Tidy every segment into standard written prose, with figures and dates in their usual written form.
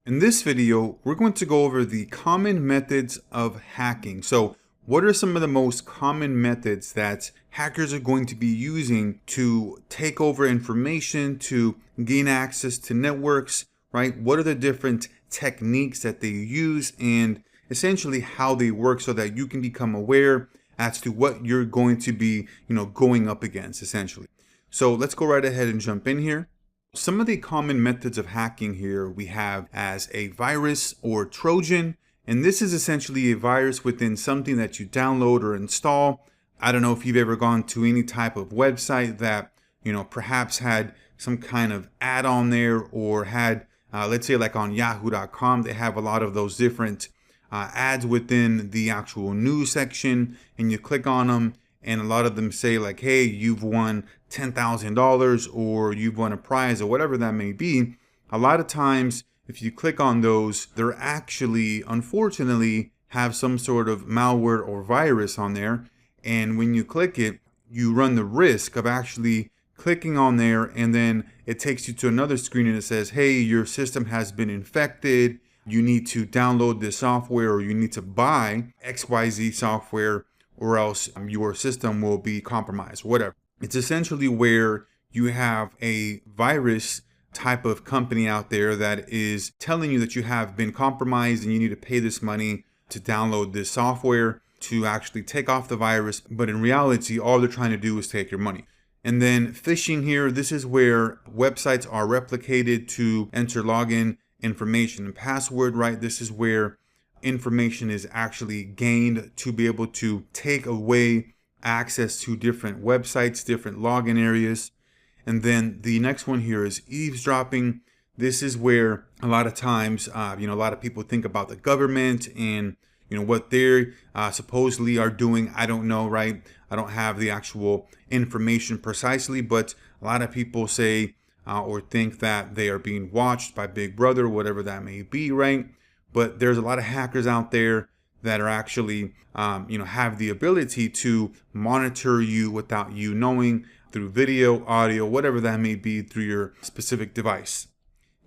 In this video, we're going to go over the common methods of hacking. So what are some of the most common methods that hackers are going to be using to take over information, to gain access to networks, right? What are the different techniques that they use and essentially how they work so that you can become aware as to what you're going to be, going up against essentially. So let's go right ahead and jump in here. Some of the common methods of hacking here we have as a virus or Trojan, and this is essentially a virus within something that you download or install. I don't know if you've ever gone to any type of website that, perhaps had some kind of ad on there or had, let's say like on yahoo.com, they have a lot of those different ads within the actual news section, and you click on them and a lot of them say like, hey, you've won $10,000 or you've won a prize or whatever that may be. A lot of times, if you click on those, they're actually, unfortunately, have some sort of malware or virus on there. And when you click it, you run the risk of actually clicking on there and then it takes you to another screen and it says, hey, your system has been infected. You need to download this software or you need to buy XYZ software or else your system will be compromised, whatever. It's essentially where you have a virus type of company out there that is telling you that you have been compromised and you need to pay this money to download this software to actually take off the virus. But in reality, all they're trying to do is take your money. And then phishing here, this is where websites are replicated to enter login information and password, right? This is where information is actually gained to be able to take away access to different websites, different login areas. And then the next one here is eavesdropping. This is where a lot of times, a lot of people think about the government and, what they supposedly are doing. I don't know, right? I don't have the actual information precisely, but a lot of people say or think that they are being watched by Big Brother, whatever that may be, right? But there's a lot of hackers out there that are actually, have the ability to monitor you without you knowing through video, audio, whatever that may be through your specific device.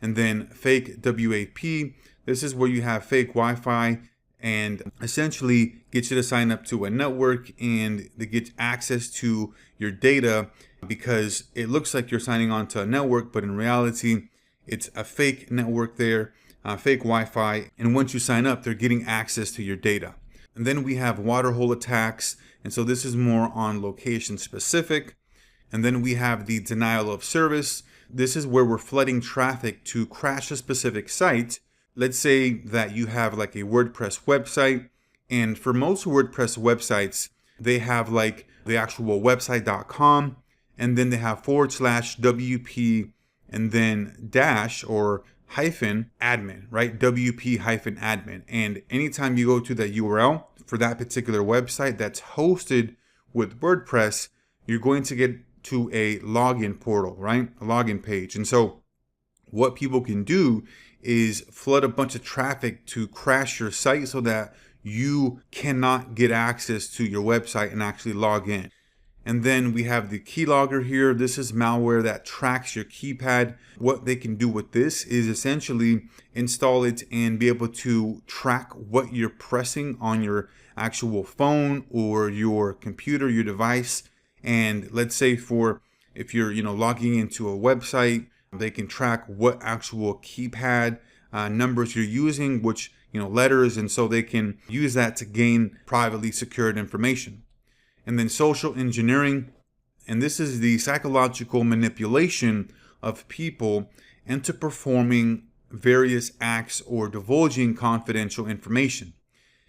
And then fake WAP. This is where you have fake Wi-Fi and essentially get you to sign up to a network and they get access to your data because it looks like you're signing on to a network, but in reality, it's a fake network there. Fake Wi-Fi, and once you sign up, they're getting access to your data. And then we have waterhole attacks, and so this is more on location specific. And then we have the denial of service. This is where we're flooding traffic to crash a specific site. Let's say that you have like a WordPress website, and for most WordPress websites, they have like the actual website.com, and then they have /WP and then dash or hyphen admin, right? WP hyphen admin. And anytime you go to that URL for that particular website that's hosted with WordPress, you're going to get to a login portal, right? A login page. And so what people can do is flood a bunch of traffic to crash your site so that you cannot get access to your website and actually log in. And then we have the keylogger here. This is malware that tracks your keypad. What they can do with this is essentially install it and be able to track what you're pressing on your actual phone or your computer, your device. And let's say if you're logging into a website, they can track what actual keypad numbers you're using, which letters, and so they can use that to gain privately secured information. And then social engineering, and this is the psychological manipulation of people into performing various acts or divulging confidential information.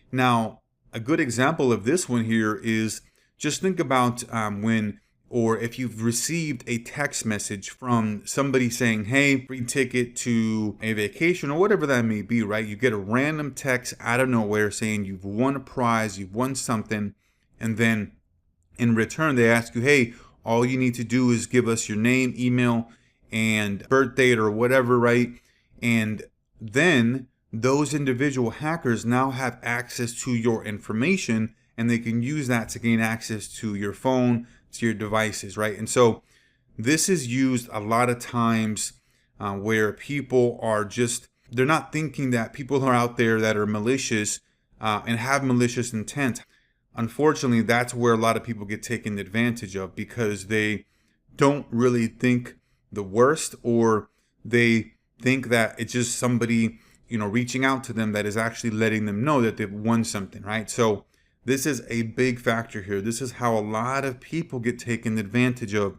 Now, a good example of this one here is just think about if you've received a text message from somebody saying, hey, free ticket to a vacation or whatever that may be, right? You get a random text out of nowhere saying you've won a prize, you've won something, and then in return, they ask you, hey, all you need to do is give us your name, email, and birth date or whatever, right? And then those individual hackers now have access to your information and they can use that to gain access to your phone, to your devices, right? And so this is used a lot of times where people are just they're not thinking that people are out there that are malicious and have malicious intent. Unfortunately, that's where a lot of people get taken advantage of, because they don't really think the worst, or they think that it's just somebody, reaching out to them that is actually letting them know that they've won something, right? So this is a big factor here. This is how a lot of people get taken advantage of.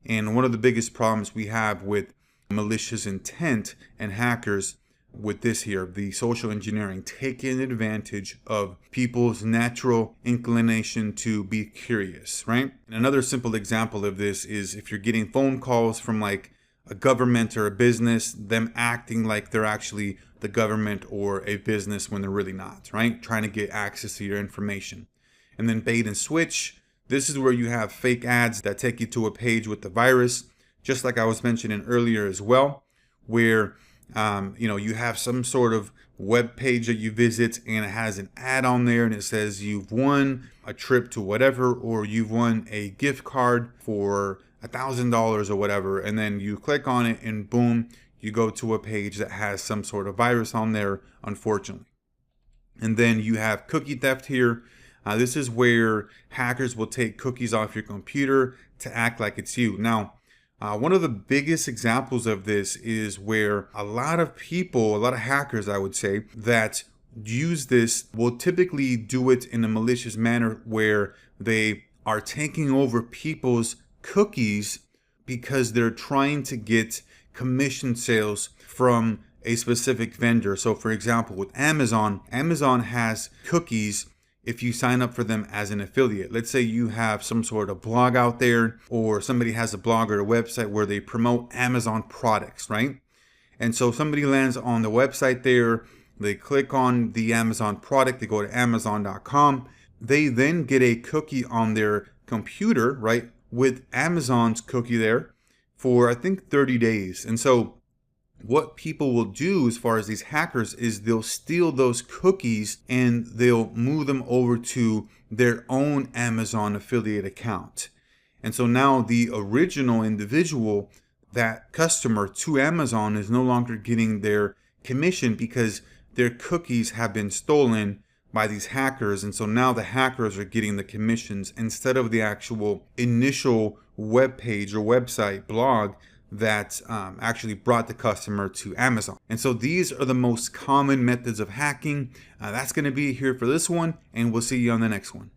And one of the biggest problems we have with malicious intent and hackers with this here, the social engineering, taking advantage of people's natural inclination to be curious, right? And another simple example of this is if you're getting phone calls from like a government or a business, them acting like they're actually the government or a business when they're really not, right? Trying to get access to your information. And then bait and switch. This is where you have fake ads that take you to a page with the virus, just like I was mentioning earlier as well, where you have some sort of web page that you visit and it has an ad on there and it says you've won a trip to whatever, or you've won a gift card for $1,000 or whatever. And then you click on it and boom, you go to a page that has some sort of virus on there, unfortunately. And then you have cookie theft here. This is where hackers will take cookies off your computer to act like it's you. Now, one of the biggest examples of this is where a lot of people, a lot of hackers, I would say, that use this will typically do it in a malicious manner where they are taking over people's cookies because they're trying to get commission sales from a specific vendor. So for example, with Amazon has cookies if you sign up for them as an affiliate. Let's say you have some sort of blog out there, or somebody has a blog or a website where they promote Amazon products, right? And so somebody lands on the website there, they click on the Amazon product, they go to Amazon.com, they then get a cookie on their computer, right, with Amazon's cookie there for I think 30 days. And so what people will do as far as these hackers is they'll steal those cookies and they'll move them over to their own Amazon affiliate account. And so now the original individual, that customer to Amazon, is no longer getting their commission because their cookies have been stolen by these hackers. And so now the hackers are getting the commissions instead of the actual initial web page or website blog that actually brought the customer to Amazon. And so these are the most common methods of hacking. That's going to be here for this one, and we'll see you on the next one.